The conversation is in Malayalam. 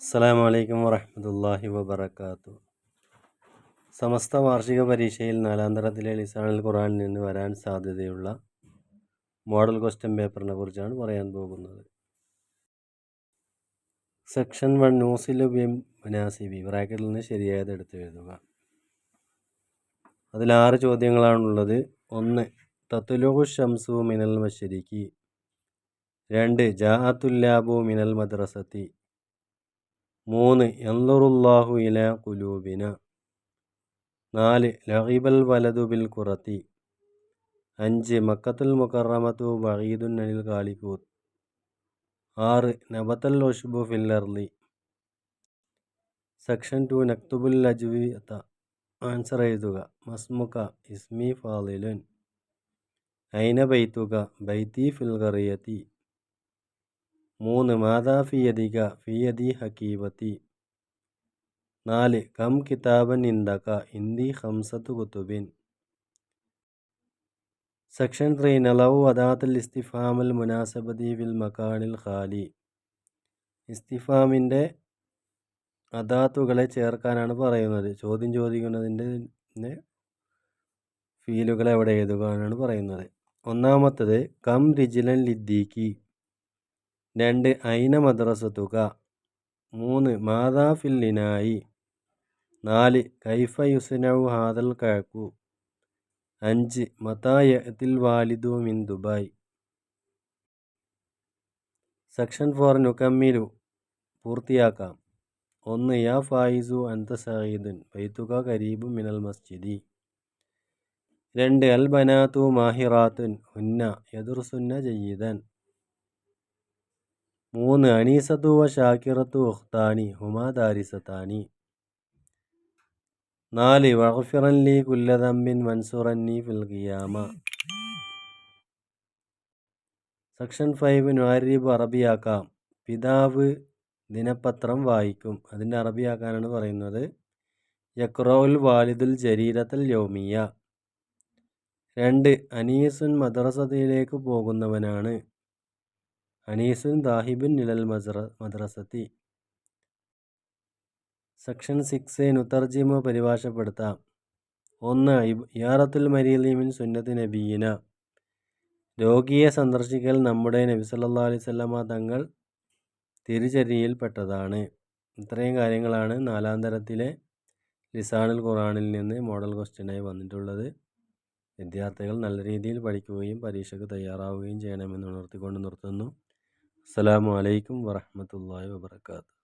അസ്സലാമു അലൈക്കും വറഹ്മത്തുള്ളാഹി വബറകാതുഹു. സമസ്ത വാർഷിക പരീക്ഷയിൽ 4-ാം തരത്തിലെ ലിസാനുൽ ഖുർആനിൽ നിന്ന് വരാൻ സാധ്യതയുള്ള മോഡൽ ക്വസ്റ്റ്യൻ പേപ്പറിനെ കുറിച്ചാണ് പറയാൻ പോകുന്നത്. സെക്ഷൻ 1 നൂസിലു ബിൽ മുനാസിബി ബ്രാക്കറ്റിൽ നിന്ന് ശരിയായത് എടുത്ത് എഴുതുക. അതിൽ 6 ചോദ്യങ്ങളാണുള്ളത്. 1. തത്ലുഉ ശംസു മിനൽ മശ്രിഖി. 2. ജാഅത്തുല്ലാബു മിനൽ മദ്രസതി. 3. യൻളുറുല്ലാഹു ഇലാ ഖുലൂബിന. 4. ലഗിബൽ വലതു ബിൽ ഖുറതി. 5. മക്കത്തുൽ മുകറമതു ബഈദുൻ അനിൽ ഖാലിഖൂത്ത്. 6. നബത്തൽ ഉശ്ബു ഫിൽ അർളി. സെക്ഷൻ 2 നക്തുബുൽ അജ്വിത ആൻസർ എഴുതുക. മസ്മുക ഇസ്മി ഫാളിലുൻ. ഐന ബൈതുക ബൈതി ഫിൽ ഖറിയതി. 3. മാദാ ഫി യദിക ഫി യദി ഹകീബതി. 4. കം കിതാബൻ ഇൻദക ഇന്ദി ഖംസത്തു കുതുബിൻ. സെക്ഷൻ 3 നലൗ അദാത്തുൽ ഇസ്തിഫാമുൽ മുനാസബതി ഫിൽ മക്കാനിൽ ഖാലി. ഇസ്തിഫാമിൻ്റെ അദാത്തുകളെ ചേർക്കാനാണ് പറയുന്നത്. ചോദ്യം ചോദിക്കുന്നതിൻ്റെ ഫീലുകളെ അവിടെ എഴുതുവാനാണ് പറയുന്നത്. ഒന്നാമത്തത് കം റിജിലൻ ലിദ്ദീക്കി. 2. ഐന മദ്രസതുക. 3. മാദാ ഫിൽ ഇനായി. 4. കൈഫ യുസ്നഉ ഹാദൽ കഅകു. 5. മതാ യഅതിൽ വാലിദു മിൻ ദുബായ്. സെക്ഷൻ 4 നുകമ്മിലു പൂർത്തിയാക്കാം. 1. യാ ഫായിസു അൻത സഈദുൻ ബൈതുക ഖരീബു മിനൽ മസ്ജിദി. 2. അൽ ബനാതു മാഹിറാത്തുൻ ഹുന്ന യദുർസുന്ന ജയ്യിദൻ. 3. അനീസത്തു വ ഷാക്കിറത്തു ഉഖ്താനി ഹുമാ ദാരിസതാനി. 4. വഗ്ഫിറൻ ലി കുല്ല ദംബിൻ വൻസുറന്നി ഫിൽ ഖിയാമ. സെക്ഷൻ 5 നുഅരിബ് അറബിയാക്കാം. പിതാവ് ദിനപത്രം വായിക്കും. അതിൻ്റെ അറബിയാക്കാനാണ് പറയുന്നത്. യഖ്റഉൽ വാലിദുൽ ജരീദത്തൽ യൗമിയ. 2. അനീസുൻ മദ്രസത്തിലേക്ക് പോകുന്നവനാണ്. അനീസുൻ ദാഹിബുൻ ഇലൽ മദ്രസത്തി. സെക്ഷൻ 6 നുതർജിമു പരിഭാഷപ്പെടുത്താം. 1. ഇയാറത്തുൽ മരീദി മിൻ സുന്നത്തി നബിയിന. രോഗിയെ സന്ദർശിക്കൽ നമ്മുടെ നബി സല്ലല്ലാഹു അലൈഹി വസല്ലമ തങ്ങൾ തിരുചര്യയിൽപ്പെട്ടതാണ്. ഇത്രയും കാര്യങ്ങളാണ് 4-ാം തരത്തിലെ ലിസാനുൽ ഖുർആനിൽ നിന്ന് മോഡൽ ക്വസ്റ്റ്യനായി വന്നിട്ടുള്ളത്. വിദ്യാർത്ഥികൾ നല്ല രീതിയിൽ പഠിക്കുകയും പരീക്ഷയ്ക്ക് തയ്യാറാവുകയും ചെയ്യണമെന്ന് ഉണർത്തിക്കൊണ്ട് നിർത്തുന്നു. അസ്സലാമു അലൈക്കും വറഹ്മത്തുള്ളാഹി വബറകാതുഹു.